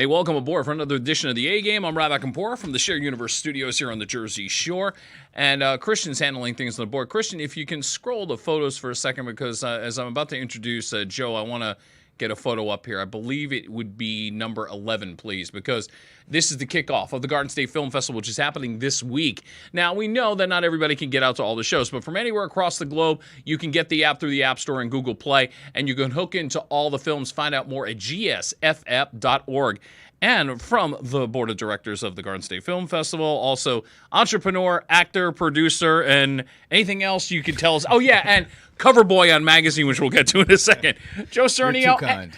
Hey, welcome aboard for another edition of the A-Game. I'm Rob Acampora from the Share Universe Studios here on the Jersey Shore. And Christian's handling things on the board. Christian, if you can scroll the photos for a second, because as I'm about to introduce Joe, I want to get a photo up here. I believe it would be number 11, please, because this is the kickoff of the Garden State Film Festival, which is happening this week. Now, we know that not everybody can get out to all the shows, but from anywhere across the globe, you can get the app through the App Store and Google Play, and you can hook into all the films. Find out more at gsff.org. And from the board of directors of the Garden State Film Festival, also entrepreneur, actor, producer, and anything else you could tell us. Oh, yeah, and cover boy on magazine, which we'll get to in a second. Joe Sernio. You're too kind.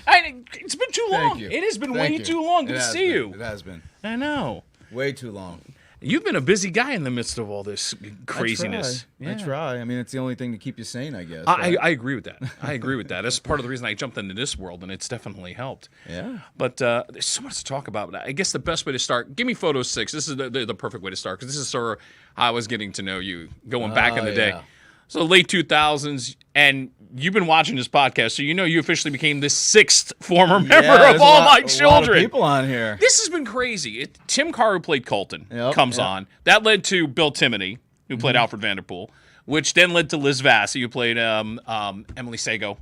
It's been too long. Thank you. It has been Thank way you. too long. Good to see you. It has been. I know. Way too long. You've been a busy guy in the midst of all this craziness. I try. I mean, it's the only thing to keep you sane, I guess. I agree with that. I agree with that. That's part of the reason I jumped into this world, and it's definitely helped. Yeah. But there's so much to talk about. I guess the best way to start, give me photo 6. This is the perfect way to start, because this is sort of how I was getting to know you going back in the day. So late 2000s, and you've been watching this podcast, so you know you officially became the 6th former member of All My Children. A lot of people on here. This has been crazy. Tim Carr, who played Colton, Yep, comes on. That led to Bill Timoney, who played Alfred Vanderpool, which then led to Liz Vassy, who played Emily Sago.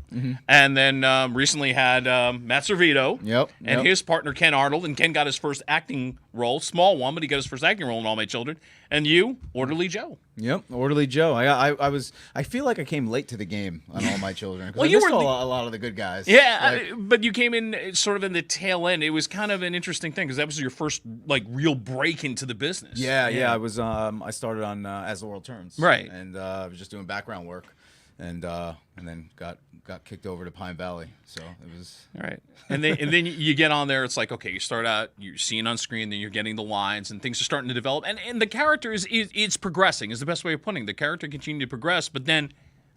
And then recently had Matt Servito and his partner Ken Arnold. And Ken got his first acting role, small one, but he got his first acting role in All My Children. And you, Orderly Joe. Yep, Orderly Joe. I feel like I came late to the game on All My Children. Well, you were a lot of the good guys. Yeah, but you came in sort of in the tail end. It was kind of an interesting thing because that was your first real break into the business. Yeah. I was. I started on As the World Turns. Right. And I was just doing background work, and then got kicked over to Pine Valley. So it was all right. And then you get on there. It's like, okay, you start out, you're seeing on screen, then you're getting the lines, and things are starting to develop. And the character is progressing. Is the best way of putting it. The character continued to progress, but then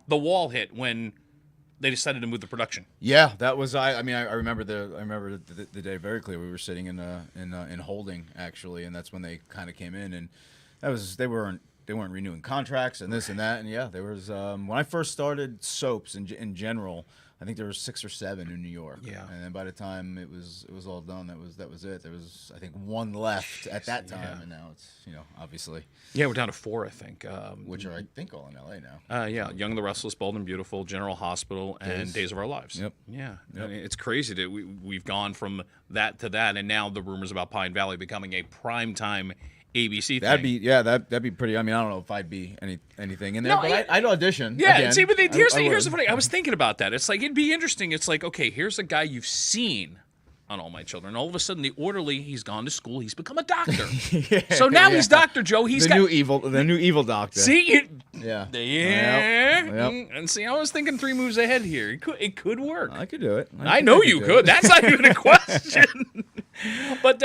the wall hit when they decided to move the production. Yeah, that was I remember the day very clearly. We were sitting in holding actually, and that's when they kind of came in, and that was they weren't renewing contracts and this and that, and yeah, there was when I first started soaps in general, I think there were 6 or 7 in New York. Yeah, and then by the time it was all done, that was it. There was I think 1 left at that time, and now it's obviously we're down to 4 I think, which are I think all in LA now. Young, the Restless, Bold and Beautiful, General Hospital, and Days of Our Lives. Yep. Yeah, I mean, it's crazy that we've gone from that to that, and now the rumors about Pine Valley becoming a primetime ABC thing. That'd be pretty. I mean, I don't know if I'd be anything in there, but I'd audition. Yeah, again. see, but here's the funny. I was thinking about that. It's like it'd be interesting. It's like, okay, here's a guy you've seen on All My Children. All of a sudden, the orderly, he's gone to school. He's become a doctor. So now he's Dr. Joe. He's the new evil doctor. See, yeah. Yep. And see, I was thinking 3 moves ahead here. It could work. I could do it. I know you could. That's not even a question. But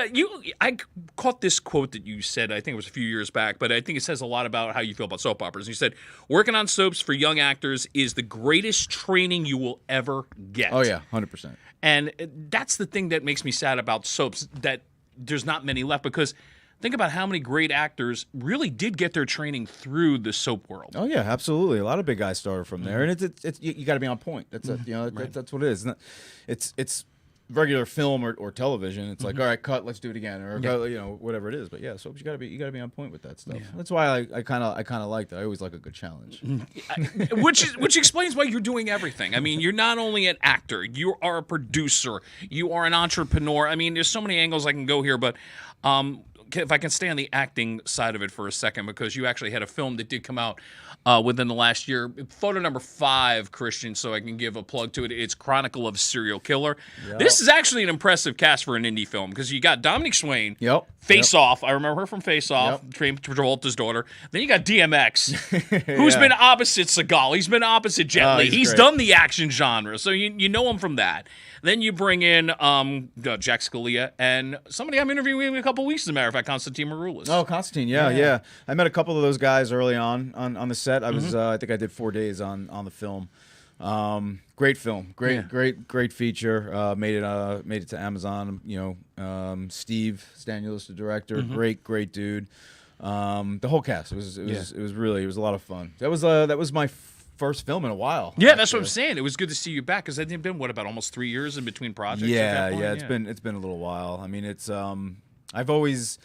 I caught this quote that you said, I think it was a few years back, but I think it says a lot about how you feel about soap operas. You said, working on soaps for young actors is the greatest training you will ever get. Oh, yeah, 100%. And that's the thing that makes me sad about soaps, that there's not many left, because think about how many great actors really did get their training through the soap world. Oh, yeah, absolutely. A lot of big guys started from there, and it's you got to be on point. That's that's what it is. It's regular film or television. It's like, all right, cut, let's do it again, or whatever it is. But yeah, soaps, you got to be on point with that stuff. Yeah. That's why I kind of like that. I always like a good challenge. which explains why you're doing everything. I mean, you're not only an actor, you are a producer, you are an entrepreneur. I mean, there's so many angles I can go here, but if I can stay on the acting side of it for a second, because you actually had a film that did come out within the last year. Photo number 5, Christian, so I can give a plug to it. It's Chronicle of a Serial Killer. Yep. This is actually an impressive cast for an indie film, because you got Dominique Swain, Face Off. I remember her from Face Off, Travolta's daughter. Then you got DMX, who's been opposite Seagal. He's been opposite Jet Li. He's done the action genre, so you know him from that. Then you bring in Jack Scalia and somebody I'm interviewing in a couple weeks, as a matter of fact, Constantine Maroulis. Oh, Constantine, yeah. I met a couple of those guys early on the set. I was, I think I did 4 days on the film. Great film, great feature. Made it to Amazon. Steve Staniels, the director, great dude. The whole cast. It was a lot of fun. That was my first film in a while. Yeah, that's what I'm saying. It was good to see you back because it had been about almost 3 years in between projects. Yeah, at that point? it's been a little while. I mean, it's I've always,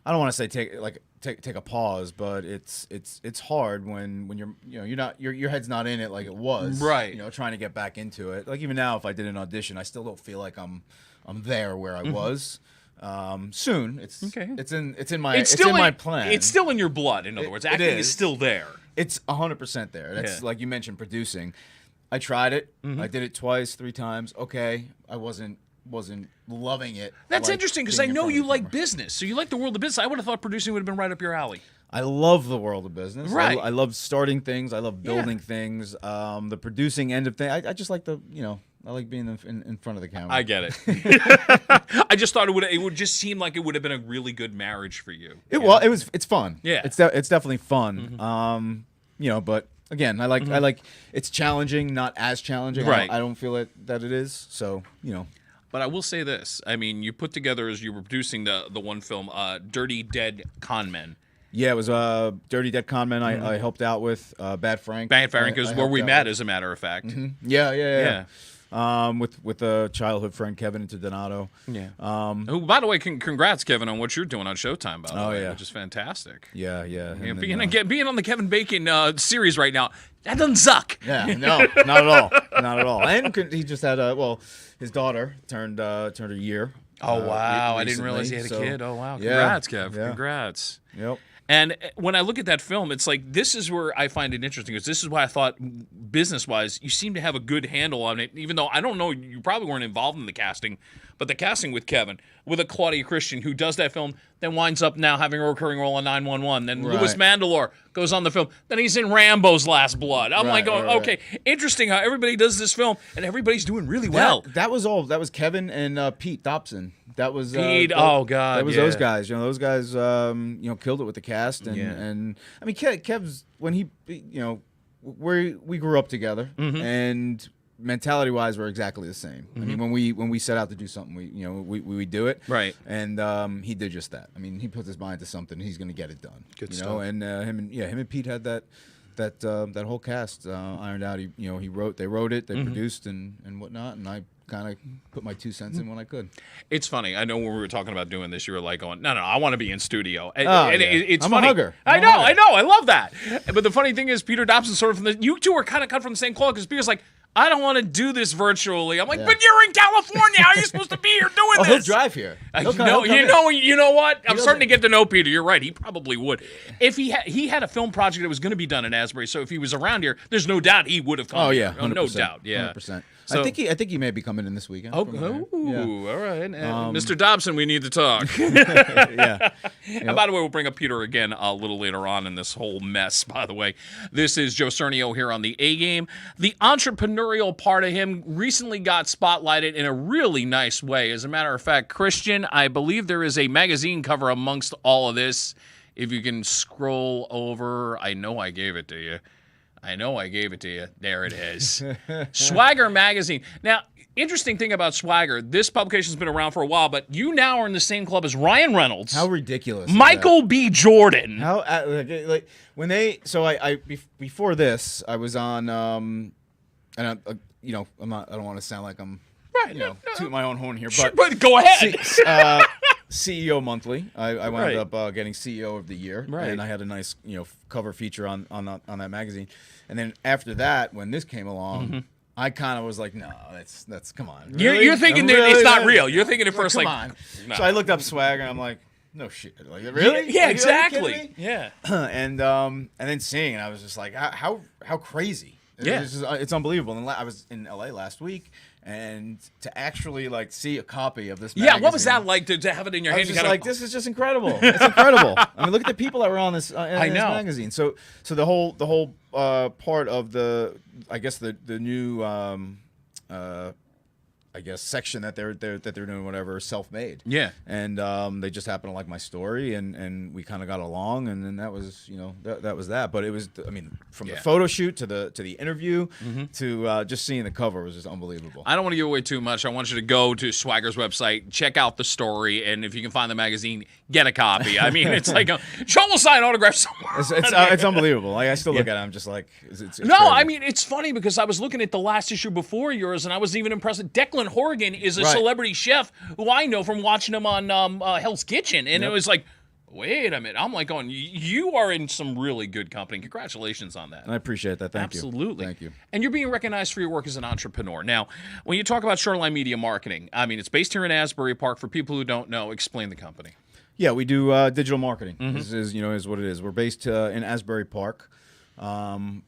I don't want to say take a pause, but it's hard when you're not your head's not in it like it was, right? Trying to get back into it. Like even now, if I did an audition, I still don't feel like I'm there where I was. Soon, it's in my plan. It's still in your blood. In other words, acting is still there. It's 100% there. That's like you mentioned, producing. I tried it. I did it twice, 3 times. Okay, I wasn't loving it. That's interesting because I know you like business, so you like the world of business. I would have thought producing would have been right up your alley. I love the world of business. Right. I love starting things. I love building things. The producing end of things. I just like I like being in front of the camera. I get it. I just thought it would just seem like it would have been a really good marriage for you. It's fun. Yeah. It's definitely fun. But again, I like it's challenging, not as challenging. Right. I don't feel that it is. So, But I will say this. I mean, you put together as you were producing the one film, Dirty Dead Con Men. Yeah, it was Dirty Dead Con Men. I helped out with Bad Frank. Bad Frank is where we met, as a matter of fact. Yeah. With a childhood friend, Kevin Interdonato. Yeah. Who, by the way, congrats, Kevin, on what you're doing on Showtime, by the way, which is fantastic. Yeah. Being on the Kevin Bacon series right now, that doesn't suck. Yeah, no, not at all. Not at all. And he just had his daughter turned a year. Oh, wow. Recently, I didn't realize he had a kid. Oh, wow. Yeah, Congrats, Kev. Yeah. Congrats. Yep. And when I look at that film, it's like, this is where I find it interesting, because this is why I thought, business-wise, you seem to have a good handle on it, even though I don't know, you probably weren't involved in the casting, but the casting with Kevin, with a Claudia Christian, who does that film, then winds up now having a recurring role in 911, then Louis Mandylor goes on the film, then he's in Rambo's Last Blood. I'm okay, interesting how everybody does this film, and everybody's doing really well. That was Kevin and Pete Dobson. That was Pete. Oh God, that was those guys. Those guys, killed it with the cast. And I mean, Kev's when he, we grew up together, and mentality-wise, we're exactly the same. I mean, when we set out to do something, we do it. Right. And he did just that. I mean, he puts his mind to something, he's going to get it done. Good stuff. And him and Pete had that whole cast ironed out. They wrote it, they produced and whatnot, and I kind of put my 2 cents in when I could. It's funny. I know when we were talking about doing this, you were like going, no, I want to be in studio. It's funny. A hugger. I know. I love that. But the funny thing is, Peter Dobson sort of you two are kind of cut from the same cloth, because Peter's like, I don't want to do this virtually. I'm like, but you're in California. How are you supposed to be here doing this? He'll drive here. You know what? I'm starting to get to know Peter. You're right. He probably would. If he had a film project that was going to be done in Asbury, so if he was around here, there's no doubt he would have come. Oh yeah, 100%. No doubt. Yeah, 100%. So, I think he may be coming in this weekend. Oh, all right. Mr. Dobson, we need to talk. Yeah. And by the way, we'll bring up Peter again a little later on in this whole mess, by the way. This is Joe Sernio here on the A-Game. The entrepreneurial part of him recently got spotlighted in a really nice way. As a matter of fact, Christian, I believe there is a magazine cover amongst all of this. If you can scroll over, I know I gave it to you. There it is. Swagger magazine. Now, interesting thing about Swagger, this publication's been around for a while, but you now are in the same club as Ryan Reynolds. How ridiculous. Michael B. Jordan. How when they before this, I was on and I don't want to sound like I'm toot my own horn here, but go ahead. CEO Monthly. I wound up getting CEO of the year, and I had a nice cover feature on that magazine. And then after that, when this came along, I kind of was like, no, that's come on. Really? You're thinking it's not real. You're thinking at first come on. No. So I looked up Swagger, and I'm like, no shit. Like, really? Yeah, Are you exactly. kidding me? Yeah. And then seeing it, I was just like, how crazy. Yeah. It's unbelievable. And I was in LA last week, and to actually see a copy of this magazine. Yeah, what was that like to have it in your hand? I was just like, this is just incredible. It's incredible. I mean, look at the people that were on this, this magazine. So the whole part of the, I guess the new, I guess, section that they're doing whatever self-made. Yeah. And they just happened to like my story, and we kind of got along, and then that was, you know, that was that. But it was, I mean, from the photo shoot to the interview to just seeing the cover was just unbelievable. I don't want to give away too much. I want you to go to Swagger's website, check out the story, and if you can find the magazine, get a copy. I mean, it's like Sean will sign autographs somewhere. It's unbelievable. Like, I still look at it, I'm just like, it's no, crazy. I mean, it's funny because I was looking at the last issue before yours, and I was even impressed. Declan Horgan is a celebrity chef who I know from watching him on Hell's Kitchen, and it was like, wait a minute. I'm like going, you are in some really good company. Congratulations on that. I appreciate that. Thank you. Absolutely. Thank you. And you're being recognized for your work as an entrepreneur. Now, when you talk about Shoreline Media Marketing, I mean, it's based here in Asbury Park. For people who don't know, explain the company. Yeah, we do digital marketing. This is what it is. We're based in Asbury Park, L.A.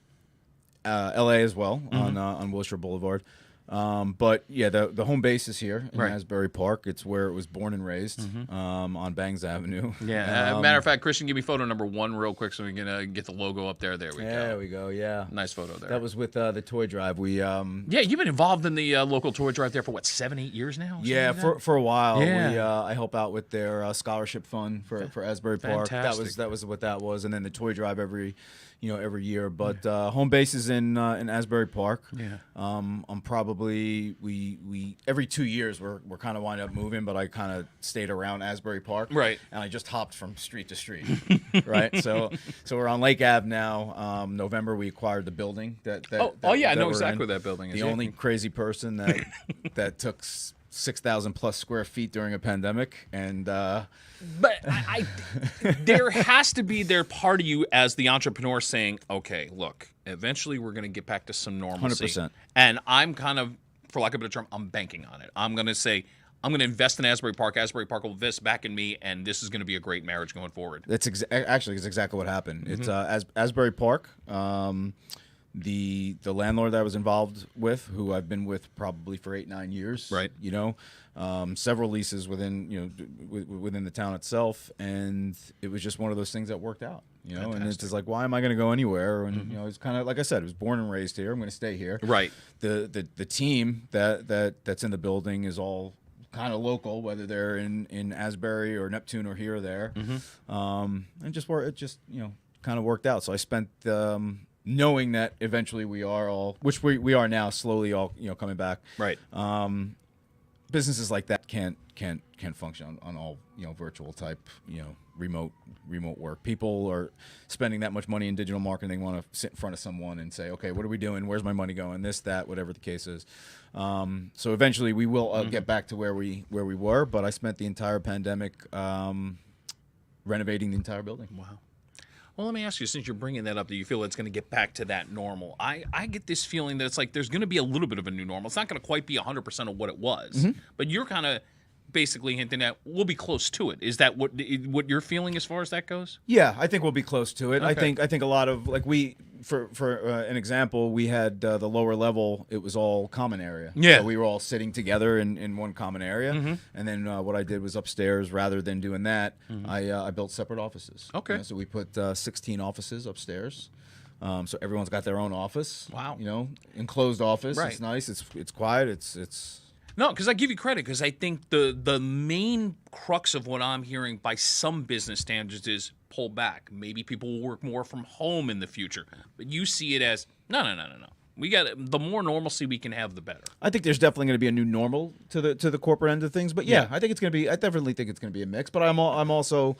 as well, on Wilshire Boulevard. But yeah, the home base is here in Asbury Park. It's where it was born and raised, on Bangs Avenue. Yeah. Matter of fact, Christian, give me photo number 1 real quick so we can get the logo up there. There we go. There we go. Yeah. Nice photo there. That was with the toy drive. We yeah, you've been involved in the local toy drive there for what, 7-8 years now? Yeah, for a while. Yeah. I help out with their scholarship fund for Asbury Park. Fantastic. That was what that was, and then the toy drive every year. But home base is in Asbury Park. Yeah. I'm probably we every 2 years we're kind of wind up moving, but I kind of stayed around Asbury Park. Right. And I just hopped from street to street. Right. So we're on Lake Ave now. November we acquired the building that I know we're exactly in. where that building is. The only crazy person that took 6,000 plus square feet during a pandemic, and but I there has to be their part of you as the entrepreneur saying, okay, look, eventually we're going to get back to some normalcy. 100%. And I'm kind of, for lack of a better term, I'm banking on it. I'm going to say, I'm going to invest in Asbury Park. Asbury Park will invest back in me, and this is going to be a great marriage going forward. That's actually it's exactly what happened. It's Asbury Park. The landlord that I was involved with, who I've been with probably for 8-9 years, right? You know, several leases within within the town itself, and it was just one of those things that worked out. You know, Fantastic. and it's just like, why am I going to go anywhere? And you know, it's kind of like I said, I was born and raised here. I'm going to stay here. Right. The team that's in the building is all kind of local, whether they're in Asbury or Neptune or here or there, and it just kind of worked out. So I spent. Knowing that eventually we are all, which we are now, slowly all coming back. Right. Businesses like that can't function on all virtual type remote work. People are spending that much money in digital marketing. They want to sit in front of someone and say, okay, what are we doing? Where's my money going? This, that, whatever the case is. So eventually we will get back to where we were. But I spent the entire pandemic renovating the entire building. Wow. Well, let me ask you, since you're bringing that up, that you feel it's going to get back to that normal. I get this feeling that it's like there's going to be a little bit of a new normal. It's not going to quite be 100% of what it was, but you're kind of basically hinting at we'll be close to it. Is that what you're feeling as far as that goes? Yeah, I think we'll be close to it. Okay. I think a lot of for an example, we had the lower level. It was all common area. Yeah. So we were all sitting together in one common area, and then what I did was upstairs. Rather than doing that, I built separate offices. Okay. So we put 16 offices upstairs. So everyone's got their own office. Wow. Enclosed office. Right. It's nice. It's quiet. It's. No, because I give you credit, because I think the main crux of what I'm hearing by some business standards is pull back. Maybe people will work more from home in the future. But you see it as, no. We got the more normalcy we can have, the better. I think there's definitely going to be a new normal to the corporate end of things. But yeah. I think it's going to be. I definitely think it's going to be a mix. But I'm also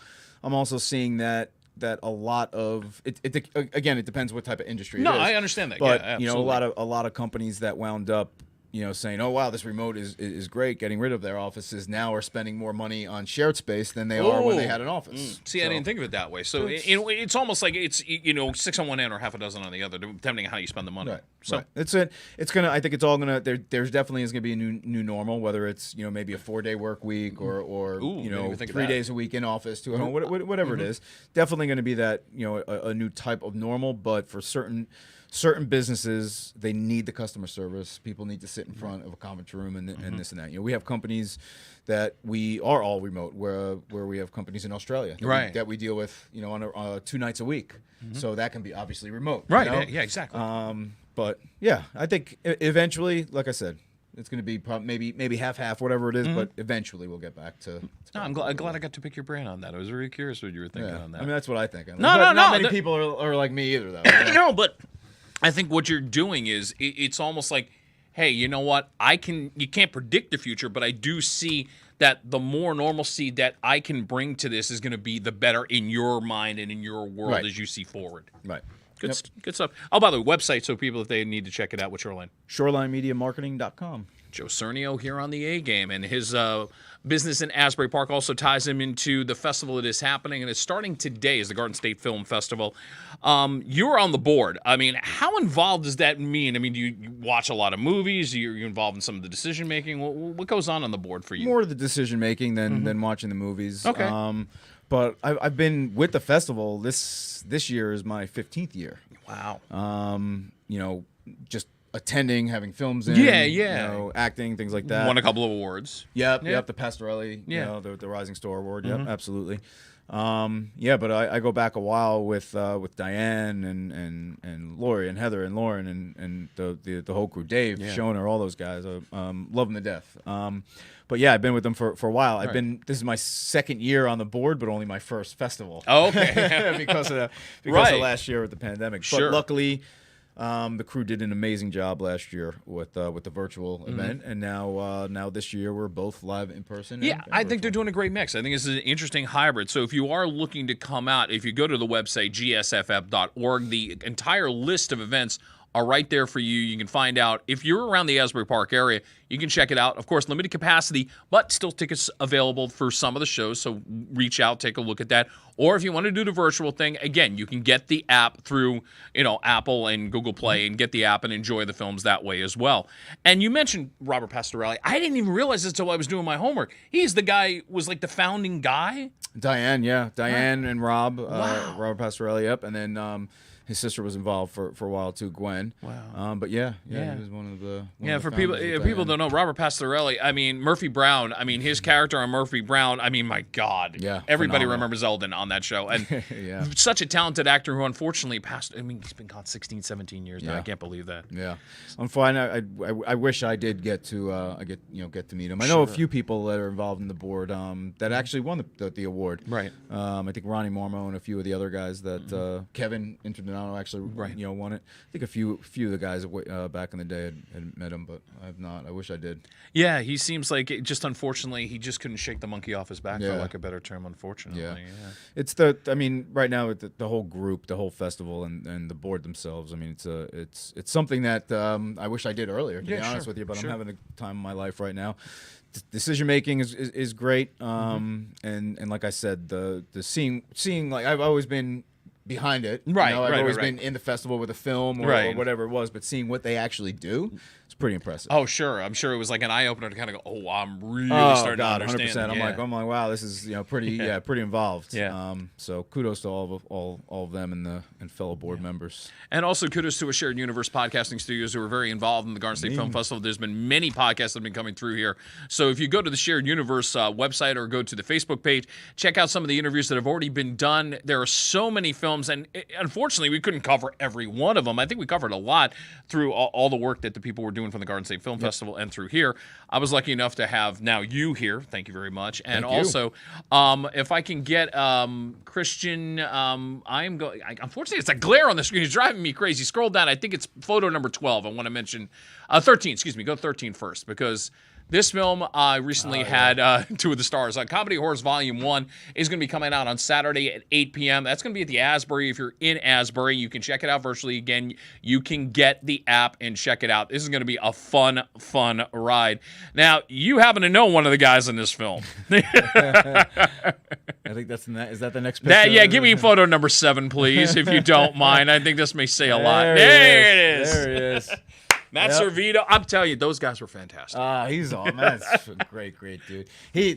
seeing that a lot of it again, it depends what type of industry it is. No, I understand that. But yeah, absolutely. a lot of companies that wound up saying, oh, wow, this remote is great, getting rid of their offices, now are spending more money on shared space than they are when they had an office. See, I didn't think of it that way. So it's almost like it's 6 on one end or half a dozen on the other, depending on how you spend the money. Right. So right. It's gonna. I think it's all gonna. There's definitely is gonna be a new normal. Whether it's maybe a 4-day work week or 3 days a week in office, 2 at home, whatever it is. Definitely gonna be that a new type of normal. But for certain businesses, they need the customer service. People need to sit in front of a conference room and this and that. We have companies that we are all remote, where we have companies in Australia that we deal with, on 2 nights a week. So that can be obviously remote. Right. Yeah, exactly. But yeah, I think eventually, like I said, It's going to be maybe half, whatever it is, but eventually we'll get back to No, I'm glad I got to pick your brain on that. I was really curious what you were thinking on that. I mean, that's what I think. No. Not many people are like me either, though. No, but I think what you're doing is it's almost like, hey, you know what? You can't predict the future, but I do see that the more normalcy that I can bring to this is going to be the better in your mind and in your world as you see forward. Right. Good stuff. Oh, by the way, website, so people, if they need to check it out, with Shoreline. ShorelineMediaMarketing.com. Joe Sernio here on the A Game, and his business in Asbury Park also ties him into the festival that is happening, and it's starting today, is the Garden State Film Festival. You're on the board. I mean, how involved does that mean? I mean, do you watch a lot of movies? You're involved in some of the decision making? What goes on the board for you? More of the decision making than watching the movies. Okay. But I've been with the festival. This year is my 15th year. Wow. Just attending, having films in, acting, things like that. Won a couple of awards. Yep, the Pastorelli, the Rising Star Award. Yep, absolutely. But I go back a while with Diane and Lori and Heather and Lauren and the whole crew, Dave, Shona, all those guys. Love them to death. But yeah, I've been with them for a while. This is my second year on the board, but only my first festival. Oh, okay. because of last year with the pandemic. Sure. But luckily, the crew did an amazing job last year with the virtual event, and now this year we're both live in person. Yeah, I think they're doing a great mix. I think it's an interesting hybrid. So if you are looking to come out, if you go to the website gsff.org, the entire list of events are right there for you. You can find out if you're around the Asbury Park area. You can check it out. Of course, limited capacity, but still tickets available for some of the shows. So reach out, take a look at that. Or if you want to do the virtual thing, again, you can get the app through, Apple and Google Play and get the app and enjoy the films that way as well. And you mentioned Robert Pastorelli. I didn't even realize this until I was doing my homework. He's the guy, was like the founding guy. Diane and Rob, Robert Pastorelli, yep, and then his sister was involved for a while too, Gwen. Wow. But he was one of the for people don't know, Robert Pastorelli. I mean, Murphy Brown. I mean, his character on Murphy Brown. I mean, my God. Yeah. Everybody remembers Eldon on that show, and such a talented actor who unfortunately passed. I mean, he's been gone 16, 17 years now. I can't believe that. Yeah. I'm fine. I wish I did get to get to meet him. I know a few people that are involved in the board that actually won the award. Right. I think Ronnie Mormo and a few of the other guys that Kevin Internadono actually won it. I think a few of the guys back in the day had met him, but I have not. I wish I did. Yeah, he seems like unfortunately he just couldn't shake the monkey off his back, for lack of a better term, unfortunately. Yeah. It's right now the whole group, the whole festival and the board themselves, I mean it's something that I wish I did earlier, to be honest with you, but I'm having the time of my life right now. Decision making is great. And like I said, the seeing like I've always been behind it. Right. I've always been in the festival with a film or whatever it was, but seeing what they actually do, it's pretty impressive. Oh, sure. I'm sure it was like an eye opener to kind of go, oh, I'm really starting to understand. 100%. I'm like, wow, this is pretty pretty involved. Yeah. So kudos to all of them and fellow board members. And also kudos to a Shared Universe podcasting studios who are very involved in the Garden State Film Festival. There's been many podcasts that have been coming through here. So if you go to the Shared Universe website or go to the Facebook page, check out some of the interviews that have already been done. There are so many films, and unfortunately, we couldn't cover every one of them. I think we covered a lot through all the work that the people were doing from the Garden State Film Festival and through here. I was lucky enough to have now you here. Thank you very much. And also, if I can get Christian, unfortunately, it's a glare on the screen. It's driving me crazy. Scroll down. I think it's photo number 12. I want to mention 13. Excuse me. Go 13 first, because this film recently had two of the stars. Comedy Horrors Volume 1 is going to be coming out on Saturday at 8 p.m. That's going to be at the Asbury. If you're in Asbury, you can check it out virtually. Again, you can get the app and check it out. This is going to be a fun ride. Now, you happen to know one of the guys in this film. I think is that the next picture? Give me photo number 7, please, if you don't mind. I think this may say a lot. There it is. There he is. Matt Servito, I'm telling you, those guys were fantastic. He's all That's a great dude.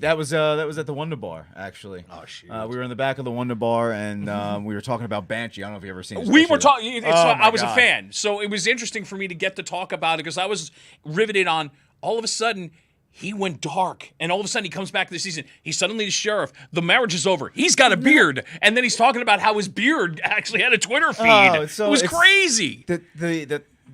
That was at the Wonder Bar, actually. Oh shoot. We were in the back of the Wonder Bar and we were talking about Banshee. I don't know if you ever seen. We were talking. I was a fan, so it was interesting for me to get to talk about it because I was riveted on. All of a sudden, he went dark, and all of a sudden he comes back this season. He's suddenly the sheriff. The marriage is over. He's got a beard, and then he's talking about how his beard actually had a Twitter feed. It was crazy.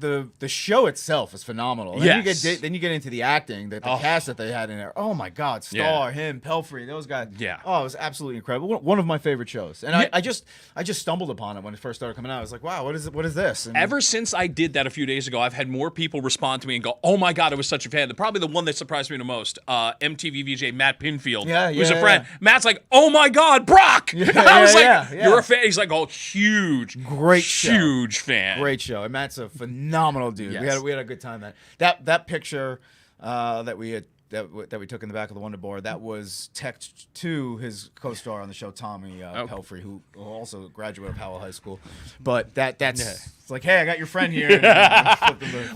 the show itself is phenomenal. Yes. Then you get into the acting, the cast that they had in there. Oh my God, Starr, him, Pelfrey, those guys. Yeah. Oh, it was absolutely incredible. One of my favorite shows. And I just stumbled upon it when it first started coming out. I was like, wow, what is it? What is this? And ever since I did that a few days ago, I've had more people respond to me and go, "Oh my God, I was such a fan." Probably the one that surprised me the most, MTV VJ Matt Pinfield, who's a friend. Matt's like, "Oh my God, Brock!" I was like, "You're a fan?" He's like, "Oh, huge fan." Great show. And Matt's a phenomenal dude. Yes. We had a good time. That picture that we took in the back of the Wonder Board, that was text to his co-star on the show, Tommy Pelfrey, who also a graduate of Howell High School. But that's it's like, hey, I got your friend here.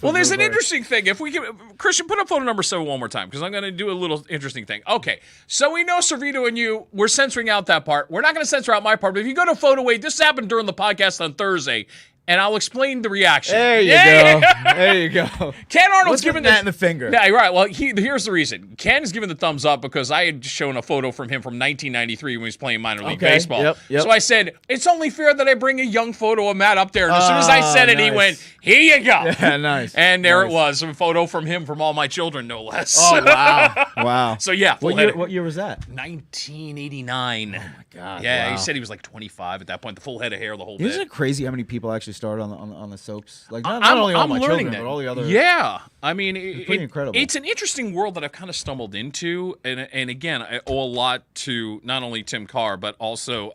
Well, there's an interesting thing. If we can, Christian, put up photo number 7 one more time, because I'm going to do a little interesting thing. Okay, so we know Servito and you, we're censoring out that part. We're not going to censor out my part, but if you go to Photo 8, this happened during the podcast on Thursday, and I'll explain the reaction. There you go. There you go. Ken Arnold's giving that in the finger. Yeah, right. Well, here's the reason. Ken's giving the thumbs up because I had shown a photo from him from 1993 when he was playing minor league baseball. Yep. So I said, it's only fair that I bring a young photo of Matt up there. And as soon as I said it, he went, "Here you go." Yeah, nice. And there it was, a photo from him from All My Children, no less. Oh, wow. Wow. So, yeah. What year was that? 1989. Oh, my God. Yeah, wow. He said he was like 25 at that point, the full head of hair, the whole bit. Isn't it crazy how many people actually started on the soaps? Like not only All My Children, but all the other. Yeah, I mean, it's pretty incredible. It's an interesting world that I've kind of stumbled into, and again, I owe a lot to not only Tim Carr but also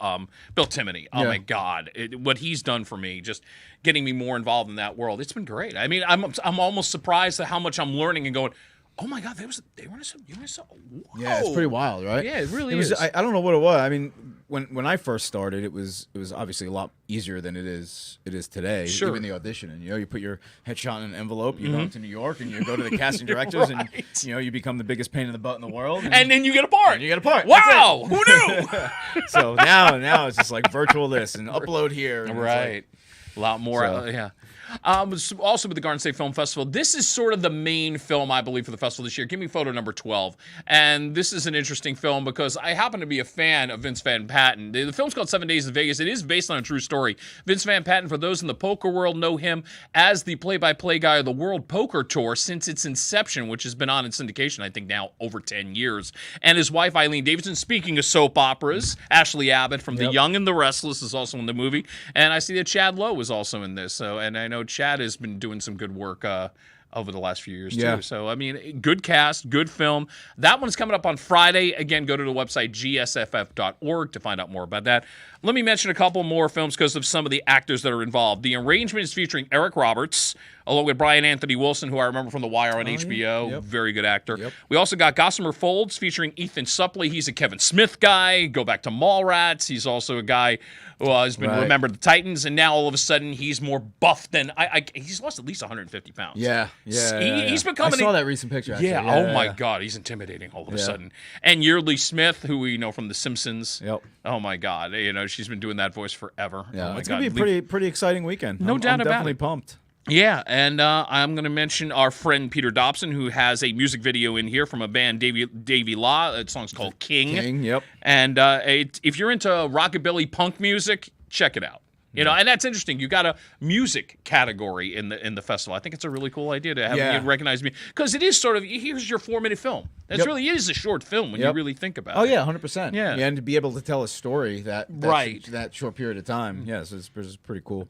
Bill Timoney. Oh my God, what he's done for me, just getting me more involved in that world. It's been great. I mean, I'm almost surprised at how much I'm learning and going, oh my God, they were in some. Yeah, it's pretty wild, right? Yeah, it really is. I don't know what it was. I mean, when I first started, it was obviously a lot easier than it is today. Sure. Even the auditioning, you put your headshot in an envelope, you go to New York, and you go to the casting directors, and you become the biggest pain in the butt in the world, and then you get a part. Wow, who knew? So now it's just like virtual this and upload here, and right? A lot more, yeah. Also with the Garden State Film Festival, this is sort of the main film, I believe, for the festival this year. Give me photo number 12. And this is an interesting film because I happen to be a fan of Vince Van Patten. The film's called 7 Days in Vegas. It is based on a true story. Vince Van Patten, for those in the poker world, know him as the play-by-play guy of the World Poker Tour since its inception, which has been on in syndication, I think, now over 10 years. And his wife, Eileen Davidson, speaking of soap operas, Ashley Abbott from The Young and the Restless is also in the movie. And I see that Chad Lowe is also in this. And I know Chad has been doing some good work over the last few years too. So I mean, good cast, good film. That one's coming up on Friday. Again, go to the website gsff.org to find out more about that. Let me mention a couple more films because of some of the actors that are involved. The Arrangement is featuring Eric Roberts, along with Brian Anthony Wilson, who I remember from The Wire on HBO. Yep. Very good actor. Yep. We also got Gossamer Folds featuring Ethan Suplee. He's a Kevin Smith guy. Go back to Mallrats. He's also a guy who has been remembered the Titans, and now all of a sudden he's more buff than he's lost at least 150 pounds. He's becoming. I saw that recent picture. Actually. Oh my God, he's intimidating all of a sudden. And Yeardley Smith, who we know from The Simpsons. Yep. Oh my God, she's been doing that voice forever. Yeah, oh my it's God. gonna be a pretty exciting weekend. No doubt I'm about definitely it. Pumped. Yeah, and I'm going to mention our friend Peter Dobson, who has a music video in here from a band, Davey Law. The song's called King. Yep. And if you're into rockabilly punk music, check it out. And that's interesting. You got a music category in the festival. I think it's a really cool idea to have you recognize me, because it is sort of, here's your 4-minute film. It really is a short film when you really think about it. Oh yeah, 100%. Yeah, and to be able to tell a story that short period of time. Yes, it's pretty cool.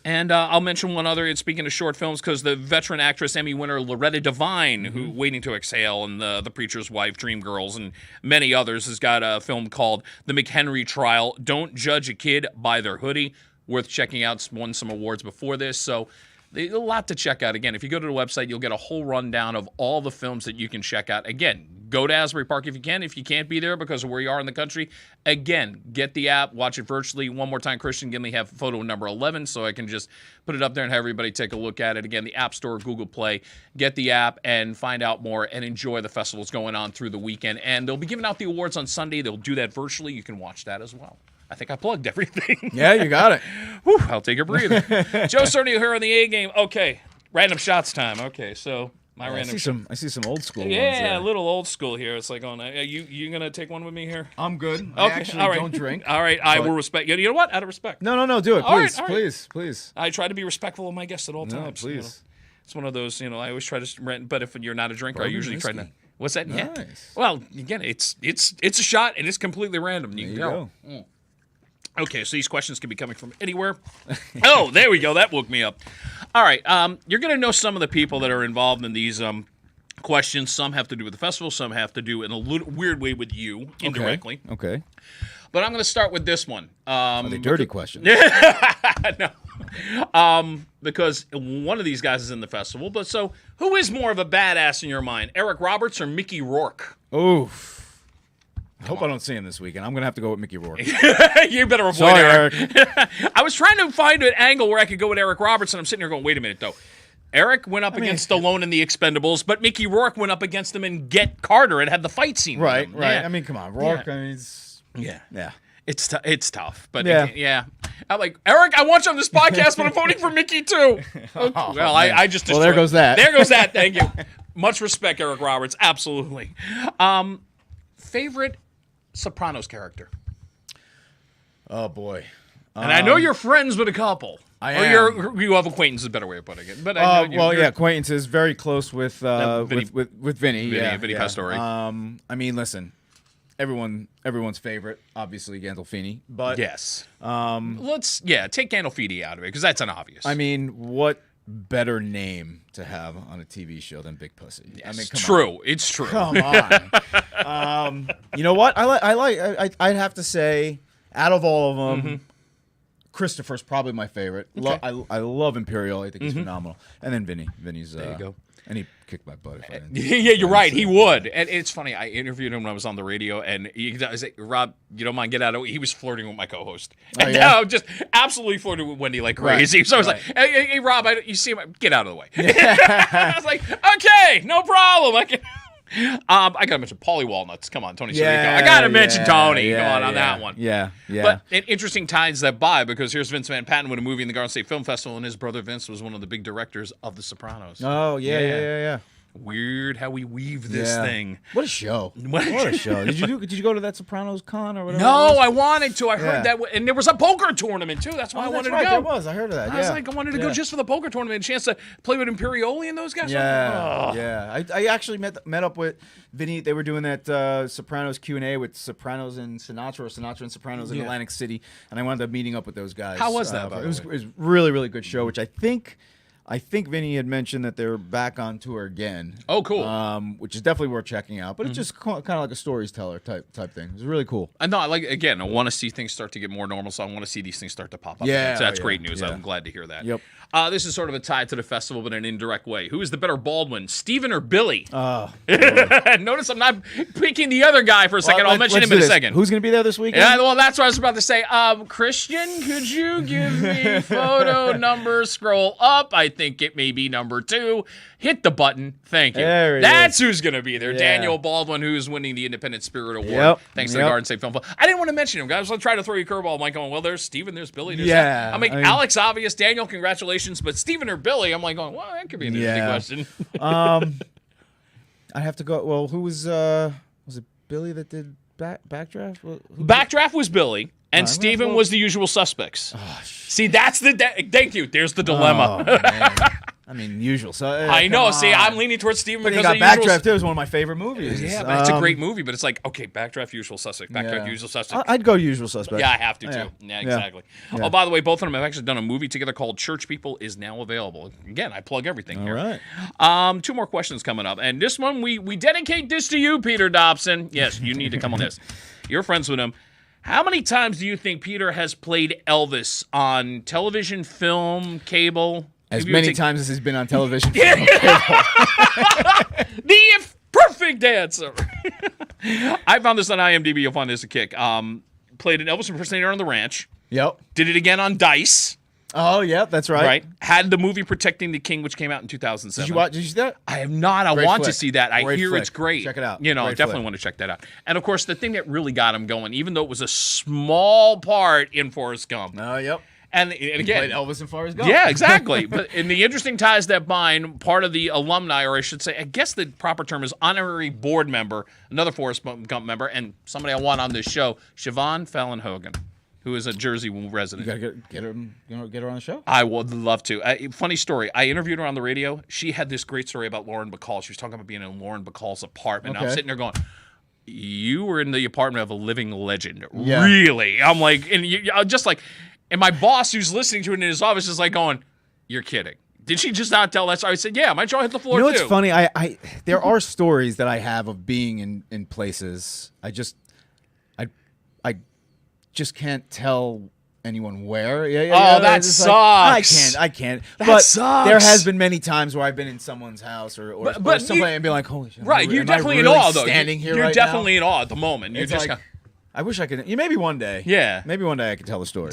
And I'll mention one other, speaking of short films, because the veteran actress Emmy winner Loretta Devine, who Waiting to Exhale and The Preacher's Wife, Dreamgirls, and many others, has got a film called The McHenry Trial. Don't judge a kid by their hoodie. Worth checking out. Won some awards before this. So a lot to check out. Again, if you go to the website, you'll get a whole rundown of all the films that you can check out. Again, go to Asbury Park if you can. If you can't be there because of where you are in the country, again, get the app, watch it virtually. One more time, Christian, give me have photo number 11 so I can just put it up there and have everybody take a look at it. Again, the App Store, Google Play. Get the app and find out more and enjoy the festivals going on through the weekend. And they'll be giving out the awards on Sunday. They'll do that virtually. You can watch that as well. I think I plugged everything. Yeah, you got it. Whew, I'll take a breather. Joe Sernio here on the A game. Okay, random shots time. Okay, so My I random. see some old school ones Yeah, there. a little old school here. It's like, you gonna take one with me here? I'm good. Okay, I actually all right. don't drink. All right, I but- will respect. You know what? Out of respect. No, do it. All right, Please, all right. please. I try to be respectful of my guests at all No, times. please. You know. It's one of those, I always try to rent. But if you're not a drinker, I Bourbon usually try to. whiskey. What's that? Yeah. Nice. Well, again, it's a shot and it's completely random. There can you go. go. Okay, so these questions can be coming from anywhere. Oh, there we go. That woke me up. All right, you're going to know some of the people that are involved in these questions. Some have to do with the festival. Some have to do in a little weird way with you indirectly. Okay. But I'm going to start with this one. Are they dirty questions? No. Because one of these guys is in the festival. But so, who is more of a badass in your mind, Eric Roberts or Mickey Rourke? Oof. I hope I don't see him this weekend. I'm gonna have to go with Mickey Rourke. You better avoid Sorry, Eric. Eric. I was trying to find an angle where I could go with Eric Roberts, and I'm sitting here going, wait a minute, though. Eric went up against Stallone in The Expendables, but Mickey Rourke went up against him in Get Carter and had the fight scene with Right. him. Right. Yeah. I mean, come on, Rourke. Yeah. I mean, it's Yeah. It's tough, but Yeah. yeah. I'm like, Eric, I want you on this podcast, but I'm voting for Mickey too. Okay. Well, I just Well, there destroyed- goes that. There goes that. Thank you. Much respect, Eric Roberts. Absolutely. Favorite Sopranos character, Oh boy. and I know you're friends with a couple. I or am. you have acquaintance is a better way of putting it. But I know Well, you're- yeah, acquaintance is very close with Vinny- with Vinny. Yeah, Vinny yeah. Pastore. I mean, listen, everyone's favorite, obviously Gandolfini, but Yes. Let's take Gandolfini out of it because that's an obvious. I mean, what better name to have on a TV show than Big Pussy? I mean, come true. on. It's true. Come on. You know what? I'd have to say, out of all of them, Christopher's probably my favorite. Okay. I love Imperial. I think he's phenomenal. And then Vinny. Vinny's There you go. And he kicked my butt. If I didn't. Yeah, you're right. He would. And it's funny. I interviewed him when I was on the radio, and I was like, Rob, you don't mind get out of it? He was flirting with my co-host. And yeah? just absolutely flirting with Wendy like crazy. So I was like, hey, Rob, you see him? Get out of the way. I was like, okay, no problem. I got to mention Paulie Walnuts. Come on, Tony Sirico. I got to mention Tony. Come on that one. Yeah. But it interesting ties that by because here's Vince Van Patten with a movie in the Garden State Film Festival, and his brother Vince was one of the big directors of The Sopranos. Oh, yeah. Weird how we weave this thing. What a show! What a show! Did you go to that Sopranos con or whatever? No, I wanted to. I heard Yeah. that, and there was a poker tournament too. That's why I wanted to go. There was. I heard of that. I was like, I wanted to go just for the poker tournament, a chance to play with Imperioli and those guys. Yeah. I actually met up with Vinny. They were doing that Sopranos Q&A with Sopranos and Sinatra, or Sinatra and Sopranos in Atlantic City, and I wound up meeting up with those guys. How was that, by it the was way? it was really, really good show, which I think Vinny had mentioned that they're back on tour again. Oh, cool. Which is definitely worth checking out. But it's just kind of like a storyteller type thing. It's really cool. I know. I want to see things start to get more normal, so I want to see these things start to pop up. Yeah, again. So that's yeah, great news. yeah. I'm glad to hear that. Yep. This is sort of a tie to the festival, but in an indirect way. Who is the better Baldwin, Steven or Billy? Oh, Notice I'm not picking the other guy for a second. I'll mention him in a second. Who's going to be there this weekend? Yeah, well, that's what I was about to say. Christian, could you give me photo number? Scroll up. I think it may be number 2. Hit the button. Thank you. There he That's who's going to be there. Yeah. Daniel Baldwin, who's winning the Independent Spirit Award. Yep. Thanks to the Garden State Film Festival. I didn't want to mention him, guys. I was trying to throw you a curveball. I'm like, going, well, there's Steven, there's Billy, there's that. I'm like, Alex, obvious. Daniel, congratulations. But Steven or Billy, I'm like, going, well, that could be an interesting question. I have to go. Well, who was it Billy that did Backdraft? Backdraft was Billy, and I'm Steven gonna go- was the usual suspects. See, that's thank you. There's the dilemma. Oh, man. I mean, usual. So I know. See, I'm leaning towards Steven But because you got of the Backdraft. It was one of my favorite movies. Yeah, but it's a great movie. But it's like, okay, Backdraft, Usual Suspect. Backdraft, Usual Suspect. I'd go Usual Suspect. Yeah, I have to too. Yeah, exactly. Yeah. Oh, by the way, both of them have actually done a movie together called Church People is now available. Again, I plug everything here. All right. 2 more questions coming up, and this one we dedicate this to you, Peter Dobson. Yes, you need to come on this. You're friends with him. How many times do you think Peter has played Elvis on television, film, cable? As many times as he's been on television. The perfect answer. I found this on IMDb. You'll find this a kick. Played an Elvis impersonator on the ranch. Yep. Did it again on Dice. Oh, yep. That's right. Right. Had the movie Protecting the King, which came out in 2007. Did you watch? Did you see that? I have not. I Great want to flick. see that. I Great hear flick. it's great. Check it out. You know, Great definitely flick. want to check that out. And of course, the thing that really got him going, even though it was a small part in Forrest Gump, Oh, yep. And Played again, Elvis and Forrest Gump. yeah, exactly. But in the interesting ties that bind, part of the alumni, or I should say, I guess the proper term is honorary board member, another Forrest Gump member, and somebody I want on this show, Siobhan Fallon Hogan, who is a Jersey resident. You gotta get her, get her on the show. I would love to. Funny story. I interviewed her on the radio. She had this great story about Lauren Bacall. She was talking about being in Lauren Bacall's apartment. Okay. I'm sitting there going, you were in the apartment of a living legend. Yeah. Really? I'm like, and just like, and my boss who's listening to it in his office is like going, you're kidding. Did she just not tell that story? I said, yeah, my jaw hit the floor You know too. what's funny? I there are stories that I have of being in places. I just can't tell anyone where. Oh, that it's sucks. I can't. That but sucks. there has been many times where I've been in someone's house or but somebody you- and be like, holy shit. Right, you're am I definitely really in awe, though. Standing here You're right definitely now? in awe at the moment. You're It's just like, I wish I could. Maybe one day. Yeah. Maybe one day I could tell the story.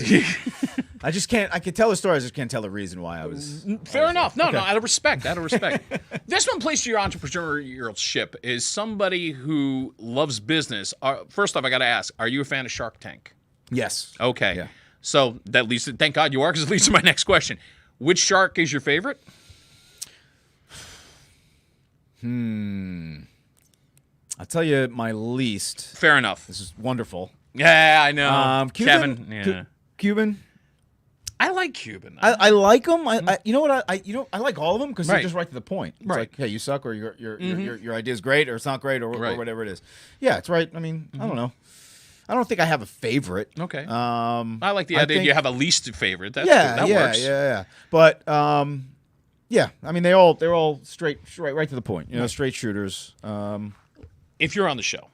I just can't. I could tell the story. I just can't tell the reason why I was. fair enough. No, Okay. no, out of respect. Out of respect. This one plays to your entrepreneurial ship is somebody who loves business. First off, I got to ask, are you a fan of Shark Tank? Yes. Okay. Yeah. So that leads to, thank God you are, because it leads to my next question. Which shark is your favorite? I'll tell you my least. Fair enough. This is wonderful. Yeah, I know. Cuban. Kevin. Yeah. Cuban. I like Cuban. I like them. You know what? I like all of them because Right. they're just right to the point. It's Right. like, hey, you suck, or your idea is great, or it's not great, or Right. whatever it is. Yeah, it's right. I mean, I don't know. I don't think I have a favorite. Okay. I like the idea you have a least favorite. That's yeah, that yeah, works. yeah. But yeah. I mean, they're all straight, right to the point. You know, straight shooters. If you're on the show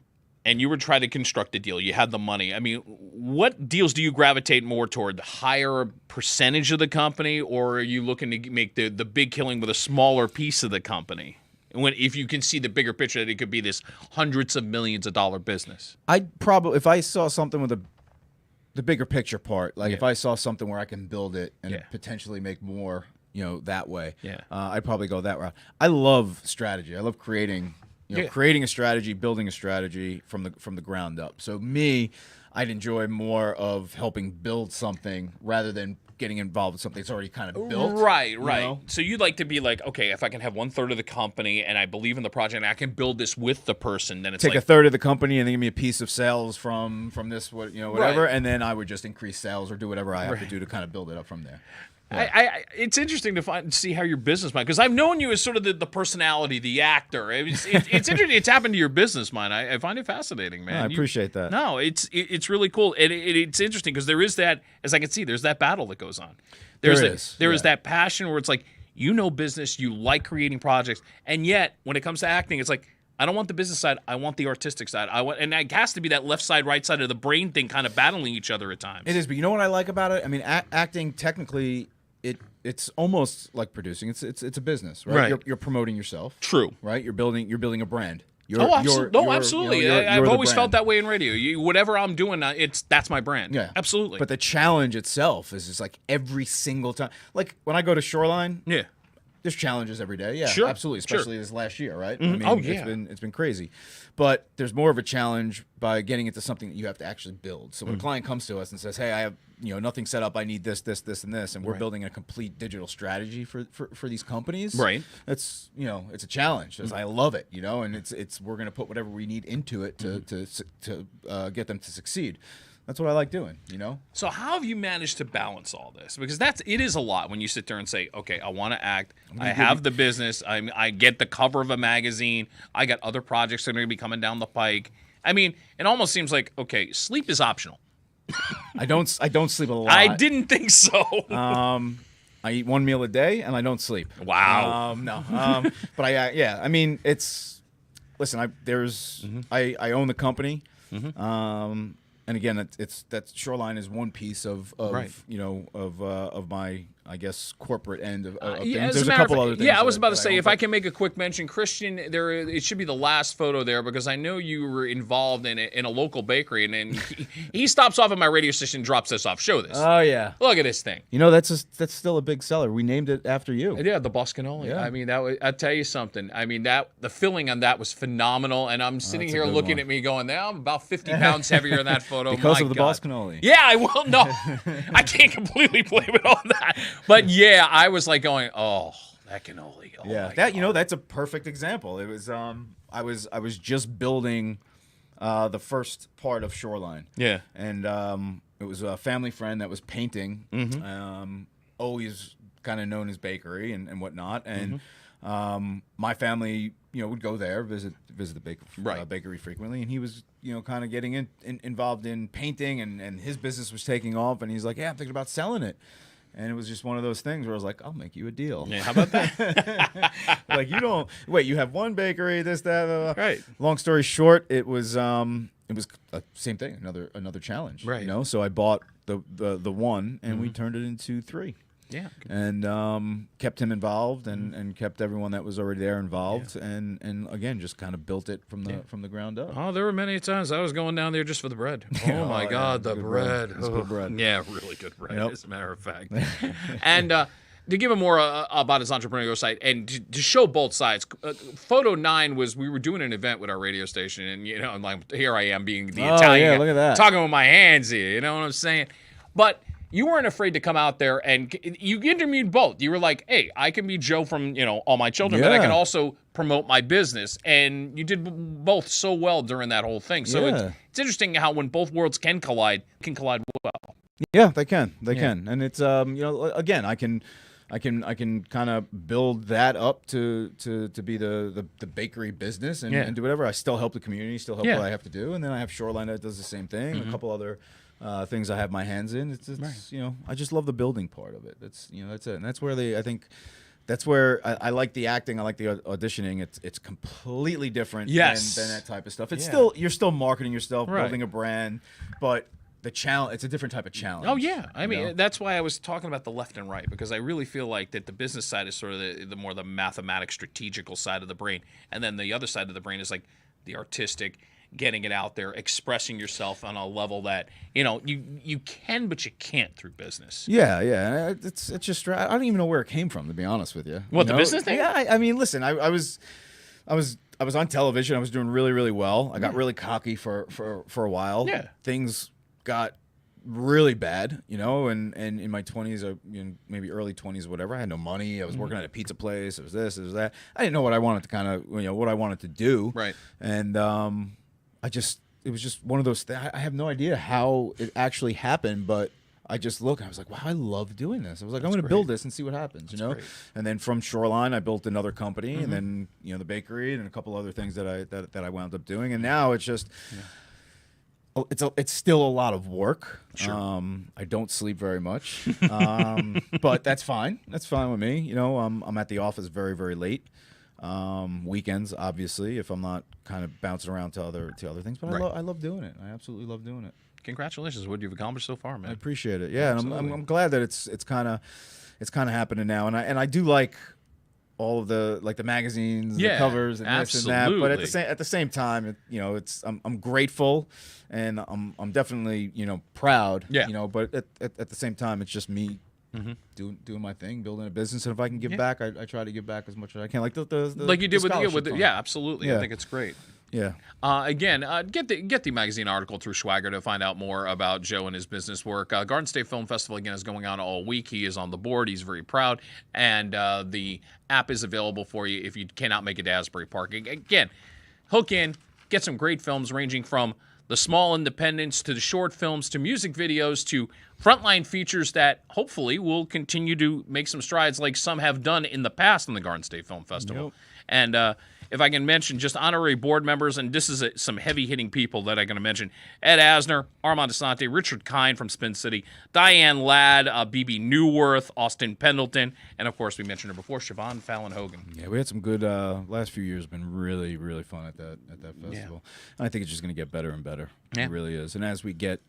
and you were trying to construct a deal, you had the money. I mean, what deals do you gravitate more toward? The higher percentage of the company, or are you looking to make the big killing with a smaller piece of the company? If you can see the bigger picture that it could be this hundreds of millions of dollar business. I'd probably, if I saw something with the bigger picture part, like Yeah. if I saw something where I can build it and Yeah. potentially make more, that way. Yeah. I'd probably go that route. I love strategy. I love creating. Yeah. Creating a strategy, building a strategy from the ground up. So me, I'd enjoy more of helping build something rather than getting involved with something that's already kind of built. Right. you know? So you'd like to be like, okay, if I can have 1/3 of the company and I believe in the project and I can build this with the person, then it's Take like a third of the company and then give me a piece of sales from this, whatever, Right. and then I would just increase sales or do whatever I have to do to kind of build it up from there. It's interesting to see how your business mind, because I've known you as sort of the personality, the actor. It's interesting. It's happened to your business mind. I find it fascinating, man. I appreciate that. No, it's really cool, and it's interesting because there is that, as I can see, there's that battle that goes on. There is yeah. that passion where it's like business, you like creating projects, and yet when it comes to acting, it's like, I don't want the business side. I want the artistic side. And it has to be that left side, right side of the brain thing, kind of battling each other at times. It is, but you know what I like about it? I mean, acting technically, it's almost like producing. It's a business, right? Right. You're promoting yourself. True. Right? You're building a brand. Absolutely. I've you're the always felt brand. that way in radio. Whatever I'm doing, that's my brand. Yeah, absolutely. But the challenge itself is just like every single time. Like when I go to Shoreline, yeah, there's challenges every day. Yeah, Sure, absolutely. sure. Especially this last year, right? I mean, Oh, yeah. it's been crazy. But there's more of a challenge by getting into something that you have to actually build. So when a client comes to us and says, "Hey, I have nothing set up. I need this, and this," and we're building a complete digital strategy for these companies. Right. It's it's a challenge. I love it. And it's we're gonna put whatever we need into it to get them to succeed. That's what I like doing, So how have you managed to balance all this? Because it is a lot when you sit there and say, okay, I want to act. I have the business. I get the cover of a magazine. I got other projects that are going to be coming down the pike. I mean, it almost seems like, okay, sleep is optional. I don't sleep a lot. I didn't think so. I eat one meal a day and I don't sleep. Wow. No. But I mean, listen, I own the company. And again, that Shoreline is one piece of Right. of my I guess, corporate end of Yeah, things. as There's a a matter of couple fact, other things. yeah, I was that- about to that say, own, if but- I can make a quick mention, Christian, it should be the last photo there because I know you were involved in a local bakery, and then he stops off at my radio station and drops this off. Show this. Oh yeah. Look at this thing. You know, that's still a big seller. We named it after you. Yeah, the Boscanoli. Yeah. I mean, I'll tell you something. I mean, the filling on that was phenomenal, and I'm sitting that's a here good looking one. at me going, now I'm about 50 pounds heavier in that photo. Because My of the God. Boscanoli. Yeah, I will. No, I can't completely blame it on that. But yeah, I was like going, oh, that cannoli. Oh, Yeah, my that God. that's a perfect example. It was I was just building the first part of Shoreline. Yeah. And it was a family friend that was painting. Always kind of known as bakery and whatnot. And my family, would go there, visit the bakery frequently. And he was, kind of getting involved in painting, and his business was taking off. And he's like, yeah, I'm thinking about selling it. And it was just one of those things where I was like, I'll make you a deal. Yeah, how about that? Like, you have one bakery, this, that, Right. Long story short, it was same thing, another challenge. Right. So I bought the one, and we turned it into 3. Yeah. And kept him involved, and kept everyone that was already there involved, and again just kind of built it from the ground up. Oh, there were many times I was going down there just for the bread. Oh, my yeah, God, the good bread. bread. It's good bread. Yeah, really good bread, Yep. as a matter of fact. And to give him more about his entrepreneurial side and to show both sides, photo 9 was we were doing an event with our radio station, and I'm like, here I am being the Italian yeah, guy, look at that. talking with my hands here. You know what I'm saying? But you weren't afraid to come out there, and you interviewed both. You were like, hey, I can be Joe from, All My Children, but I Yeah. can also promote my business. And you did both so well during that whole thing. So Yeah. it's interesting how when both worlds can collide well. Yeah, they can, and it's again, I can kind of build that up to be the bakery business and do whatever. I still help the community, still help what I have to do, and then I have Shoreline that does the same thing. A couple other things I have my hands in. It's I just love the building part of it. That's that's it, and that's where I think. That's where I like the acting. I like the auditioning. It's completely different than that type of stuff. It's you're still marketing yourself, building a brand, but the challenge. It's a different type of challenge. Oh yeah, I mean that's why I was talking about the left and right, because I really feel like that the business side is sort of the more the mathematic, strategical side of the brain, and then the other side of the brain is like the artistic, getting it out there, expressing yourself on a level that you can, but you can't through business. Yeah. It's just I don't even know where it came from, to be honest with you. What, the business thing? Yeah, I mean, listen, I was on television. I was doing really, really well. I got really cocky for a while. Yeah. Things got really bad, and in my 20s, maybe early 20s, whatever. I had no money. I was working at a pizza place. It was this, it was that. I didn't know what I wanted to what I wanted to do. Right. And it was just one of those things. I have no idea how it actually happened, but I just looked and I was like, wow, I love doing this. I was like, I'm going to build this and see what happens, great. And then from Shoreline, I built another company, and then, the bakery and a couple other things that I wound up doing. And now it's just, it's still a lot of work. Sure. I don't sleep very much, but that's fine. That's fine with me. I'm at the office very, very late. Weekends, obviously, if I'm not kind of bouncing around to other things, but Right. I love doing it. I absolutely love doing it. Congratulations, what you've accomplished so far, man. I appreciate it. Yeah, and I'm glad that it's kind of happening now, and I do like all of the magazines, and the covers, and this and that. But at the same time, I'm grateful, and I'm definitely proud. Yeah. But at the same time, it's just me. Doing my thing, building a business, and if I can give back, I try to give back as much as I can. Like like you did with scholarship fund. yeah, absolutely. I Yeah. think it's great. Yeah. Again, get the magazine article through Swagger to find out more about Joe and his business work. Garden State Film Festival, again, is going on all week. He is on the board. He's very proud. And the app is available for you if you cannot make it to Asbury Park. Again, hook in, get some great films ranging from the small independents to the short films to music videos to frontline features that hopefully will continue to make some strides like some have done in the past in the Garden State Film Festival. Yep. And if I can mention just honorary board members, and this is some heavy-hitting people that I'm going to mention: Ed Asner, Armand Asante, Richard Kine from Spin City, Diane Ladd, B.B. Newworth, Austin Pendleton, and, of course, we mentioned her before, Siobhan Fallon Hogan. Yeah, we had some good last few years. Been really, really fun at that festival. And I think it's just going to get better and better. Yeah. It really is. And as we get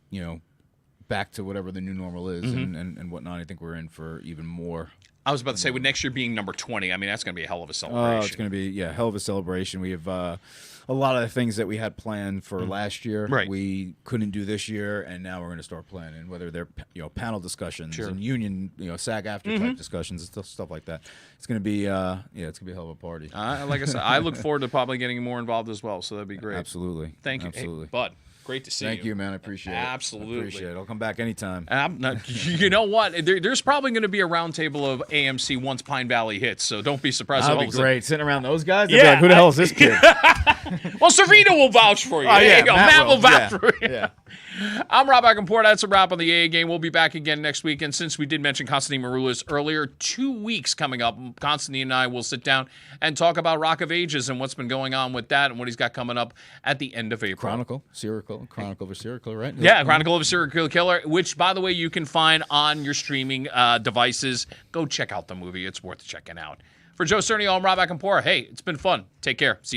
back to whatever the new normal is and whatnot. I think we're in for even more. I was about to say, with next year being number 20, I mean, that's going to be a hell of a celebration. It's going to be, hell of a celebration. We have a lot of the things that we had planned for last year, we couldn't do this year, and now we're going to start planning, whether they're panel discussions and union, SAG-AFTRA type discussions and stuff like that. It's going to be, it's going to be a hell of a party. Like I said, I look forward to probably getting more involved as well, so that'd be great. Absolutely. Thank you. Absolutely. Hey, Bud. Great to see you. Thank you, man. I appreciate it. Absolutely. I appreciate it. I'll come back anytime. You know what? There's probably going to be a roundtable of AMC once Pine Valley hits, so don't be surprised. That'll be great. Sitting around those guys? They'll Yeah, be like, who the hell is this kid? Well, Servino will vouch for you. Oh, There you go. Matt will vouch Yeah. for you. Yeah. I'm Rob Acampora. That's a wrap on the AA game. We'll be back again next week. And since we did mention Constantine Maroulis earlier, 2 weeks coming up, Constantine and I will sit down and talk about Rock of Ages and what's been going on with that and what he's got coming up at the end of April. Chronicle of a Serial Killer, right? Yeah, Chronicle of a Serial Killer, which, by the way, you can find on your streaming devices. Go check out the movie. It's worth checking out. For Joe Sernio, I'm Rob Acampora. Hey, it's been fun. Take care. See you.